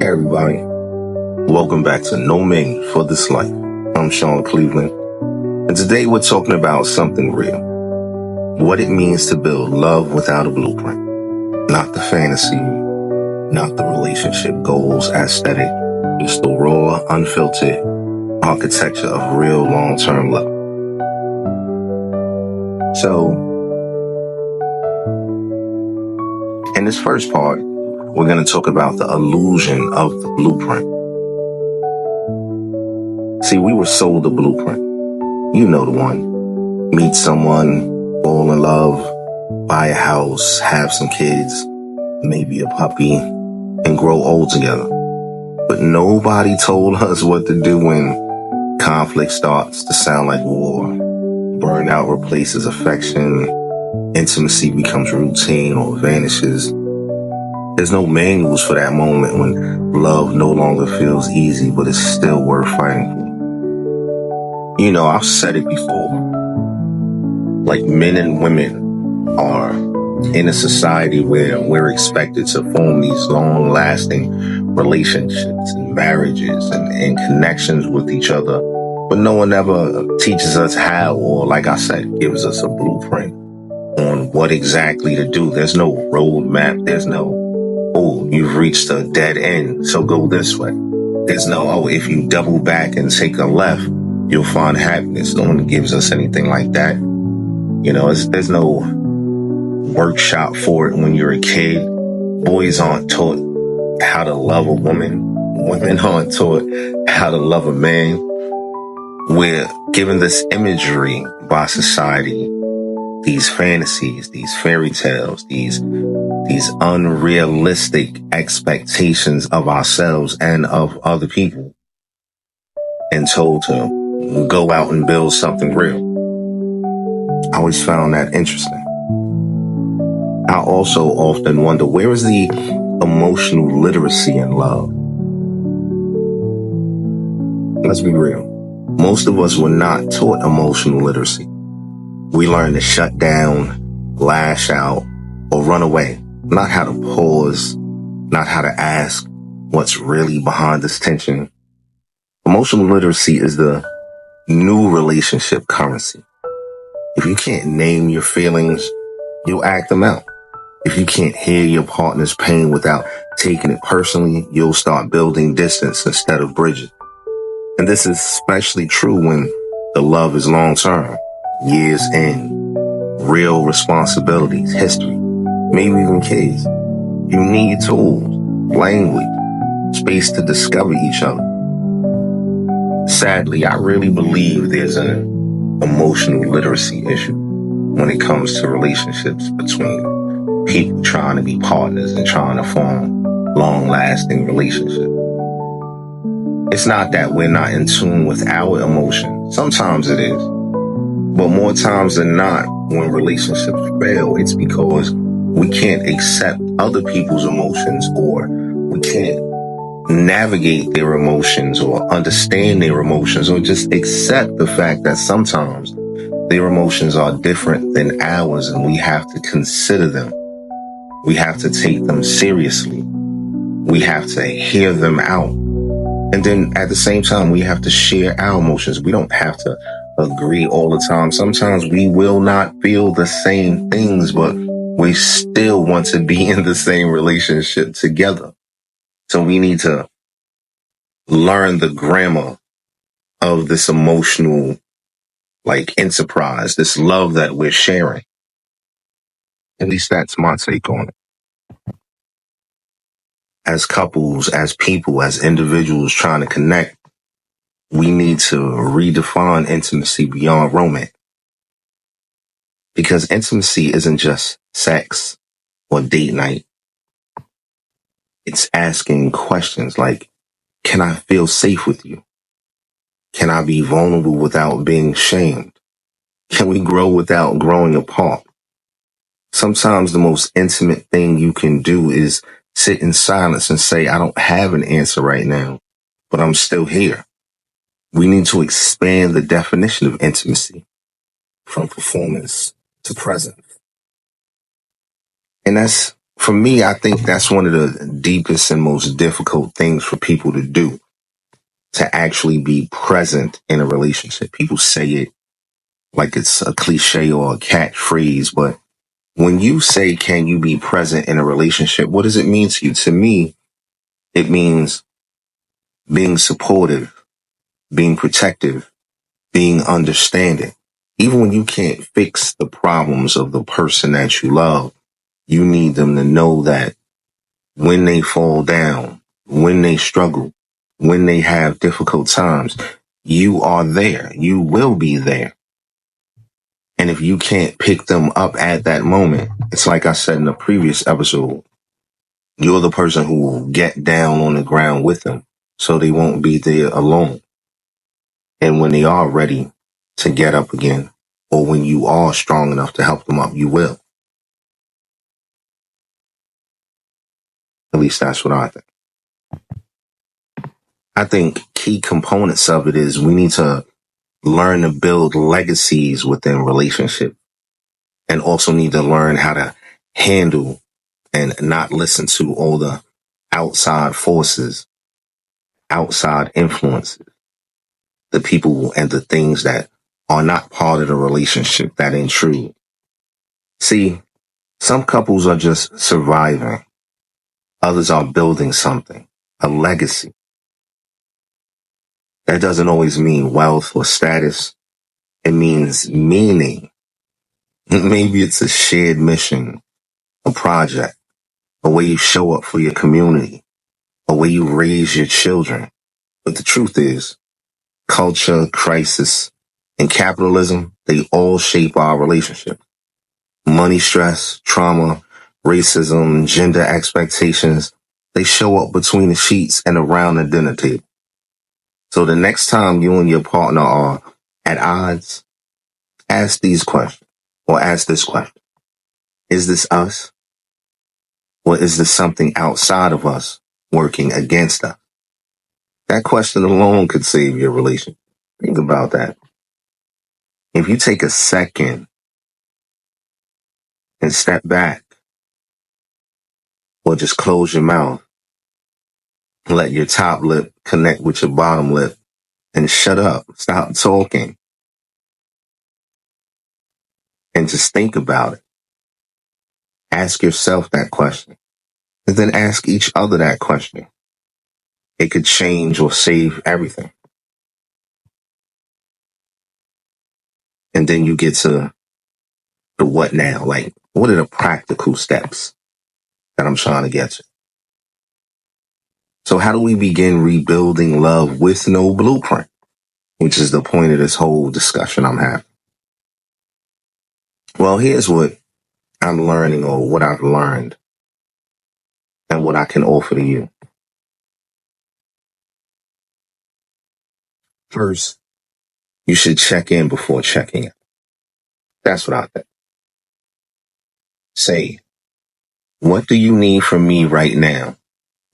Hey everybody, welcome back to No Man for This Life. I'm Sean Cleveland, and today we're talking about something real. What it means to build love without a blueprint. Not the fantasy, not the relationship goals aesthetic, just the raw, unfiltered architecture of real long-term love. So, in this first part, we're going to talk about the illusion of the blueprint. See, we were sold a blueprint. You know the one. Meet someone, fall in love, buy a house, have some kids, maybe a puppy, and grow old together. But nobody told us what to do when conflict starts to sound like war. Burnout replaces affection. Intimacy becomes routine or vanishes. There's no manuals for that moment when love no longer feels easy, but it's still worth fighting for. You know, I've said it before. Like, men and women are in a society where we're expected to form these long-lasting relationships and marriages and connections with each other. But no one ever teaches us how, or like I said, gives us a blueprint on what exactly to do. There's no roadmap. There's no, oh, you've reached a dead end, so go this way. There's no, oh, if you double back and take a left, you'll find happiness. No one gives us anything like that. You know, there's no workshop for it when you're a kid. Boys aren't taught how to love a woman. Women aren't taught how to love a man. We're given this imagery by society, these fantasies, these fairy tales, these unrealistic expectations of ourselves and of other people, and told to go out and build something real. I always found that interesting. I also often wonder, where is the emotional literacy in love? Let's be real. Most of us were not taught emotional literacy. We learned to shut down, lash out, or run away. Not how to pause, not how to ask what's really behind this tension. Emotional literacy is the new relationship currency. If you can't name your feelings, you'll act them out. If you can't hear your partner's pain without taking it personally, you'll start building distance instead of bridges. And this is especially true when the love is long-term, years in, real responsibilities, history, maybe even kids. You need tools, language, space to discover each other. Sadly, I really believe there's an emotional literacy issue when it comes to relationships between people trying to be partners and trying to form long-lasting relationships. It's not that we're not in tune with our emotions. Sometimes it is. But more times than not, when relationships fail, it's because we can't accept other people's emotions, or we can't navigate their emotions or understand their emotions, or just accept the fact that sometimes their emotions are different than ours, and we have to consider them. We have to take them seriously. We have to hear them out. And then at the same time, we have to share our emotions. We don't have to agree all the time. Sometimes we will not feel the same things, but we still want to be in the same relationship together. So we need to learn the grammar of this emotional, enterprise, this love that we're sharing. At least that's my take on it. As couples, as people, as individuals trying to connect, we need to redefine intimacy beyond romance. Because intimacy isn't just sex or date night. It's asking questions like, can I feel safe with you? Can I be vulnerable without being shamed? Can we grow without growing apart? Sometimes the most intimate thing you can do is sit in silence and say, I don't have an answer right now, but I'm still here. We need to expand the definition of intimacy from performance to presence. And that's For me, I think that's one of the deepest and most difficult things for people to do, to actually be present in a relationship. People say it like it's a cliche or a catchphrase, but when you say, can you be present in a relationship? What does it mean to you? To me, it means being supportive, being protective, being understanding. Even when you can't fix the problems of the person that you love, you need them to know that when they fall down, when they struggle, when they have difficult times, you are there. You will be there. And if you can't pick them up at that moment, it's like I said in the previous episode, you're the person who will get down on the ground with them so they won't be there alone. And when they are ready to get up again, or when you are strong enough to help them up, you will. At least that's what I think. I think key components of it is we need to learn to build legacies within relationships, and also need to learn how to handle and not listen to all the outside forces, outside influences, the people and the things that are not part of the relationship that intrude. See, some couples are just surviving. Others are building something, a legacy. That doesn't always mean wealth or status. It means meaning. Maybe it's a shared mission, a project, a way you show up for your community, a way you raise your children. But the truth is, culture, crisis, and capitalism, they all shape our relationship. Money stress, trauma, racism, gender expectations, they show up between the sheets and around the dinner table. So the next time you and your partner are at odds, ask these questions, or ask this question. Is this us? Or is this something outside of us working against us? That question alone could save your relationship. Think about that. If you take a second and step back, or just close your mouth, let your top lip connect with your bottom lip, and shut up, stop talking, and just think about it. Ask yourself that question, and then ask each other that question. It could change or save everything. And then you get to the what now? Like, what are the practical steps that I'm trying to get to? So how do we begin rebuilding love with no blueprint? Which is the point of this whole discussion I'm having. Well, here's what I'm learning, or what I've learned, and what I can offer to you. First, you should check in before checking out. That's what I think. Say, what do you need from me right now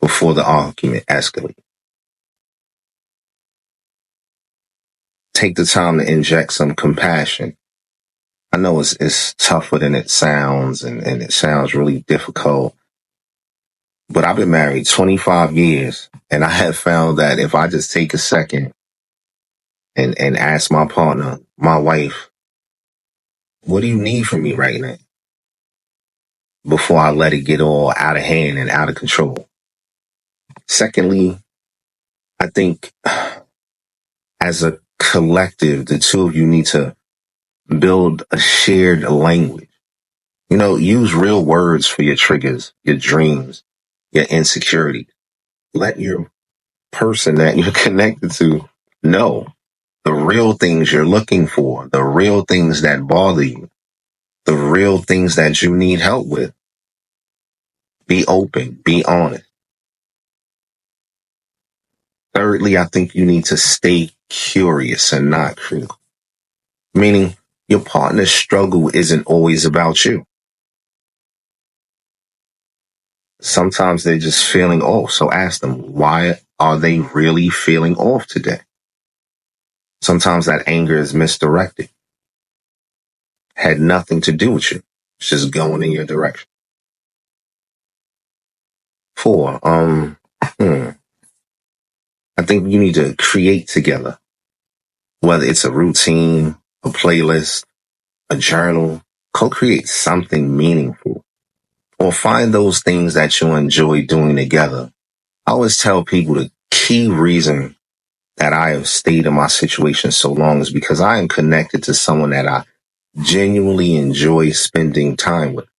before the argument escalates? Take the time to inject some compassion. I know it's tougher than it sounds, and it sounds really difficult. But I've been married 25 years, and I have found that if I just take a second and ask my partner, my wife, what do you need from me right now? Before I let it get all out of hand and out of control. Secondly, I think as a collective, the two of you need to build a shared language. You know, use real words for your triggers, your dreams, your insecurity. Let your person that you're connected to know the real things you're looking for, the real things that bother you, the real things that you need help with. Be open, be honest. Thirdly, I think you need to stay curious and not critical. Meaning, your partner's struggle isn't always about you. Sometimes they're just feeling off. So ask them, why are they really feeling off today? Sometimes that anger is misdirected. Had nothing to do with you. It's just going in your direction. Four, hmm, I think you need to create together, whether it's a routine, a playlist, a journal, co-create something meaningful or find those things that you enjoy doing together. I always tell people the key reason that I have stayed in my situation so long is because I am connected to someone that I genuinely enjoy spending time with.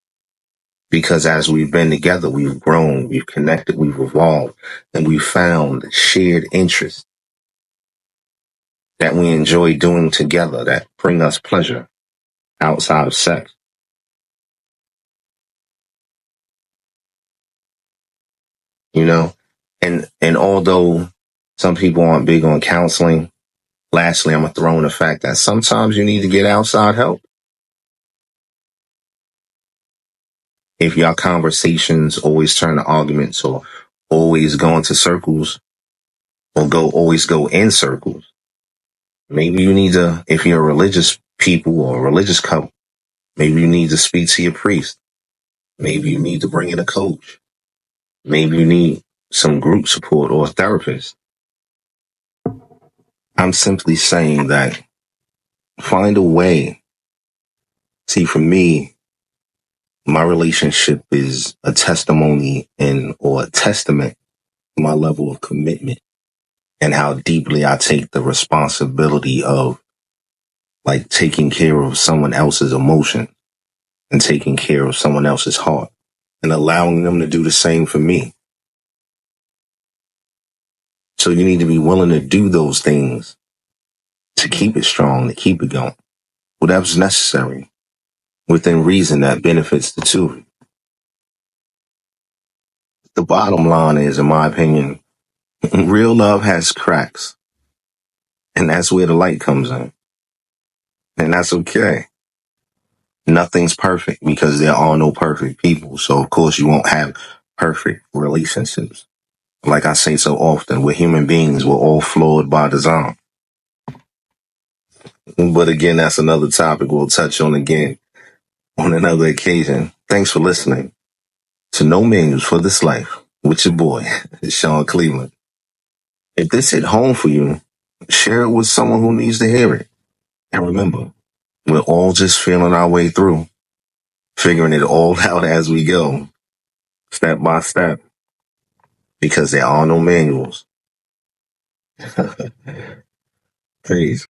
Because as we've been together, we've grown, we've connected, we've evolved, and we've found shared interests that we enjoy doing together that bring us pleasure outside of sex. You know? And although some people aren't big on counseling, lastly, I'm gonna throw in the fact that sometimes you need to get outside help. If your conversations always turn to arguments or always go into circles or always go in circles, maybe you need to, if you're a religious people or a religious couple, maybe you need to speak to your priest. Maybe you need to bring in a coach. Maybe you need some group support or a therapist. I'm simply saying that find a way. See, for me, my relationship is a testimony or a testament to my level of commitment and how deeply I take the responsibility of like taking care of someone else's emotion and taking care of someone else's heart and allowing them to do the same for me. So you need to be willing to do those things to keep it strong, to keep it going, whatever's necessary within reason that benefits the two of you. The bottom line is, in my opinion, real love has cracks, and that's where the light comes in. And that's okay. Nothing's perfect because there are no perfect people. So, of course, you won't have perfect relationships. Like I say so often, we're human beings. We're all flawed by design. But again, that's another topic we'll touch on again on another occasion. Thanks for listening to No Manuals for This Life with your boy, Sean Cleveland. If this hit home for you, share it with someone who needs to hear it. And remember, we're all just feeling our way through, figuring it all out as we go, step by step, because there are no manuals. Peace.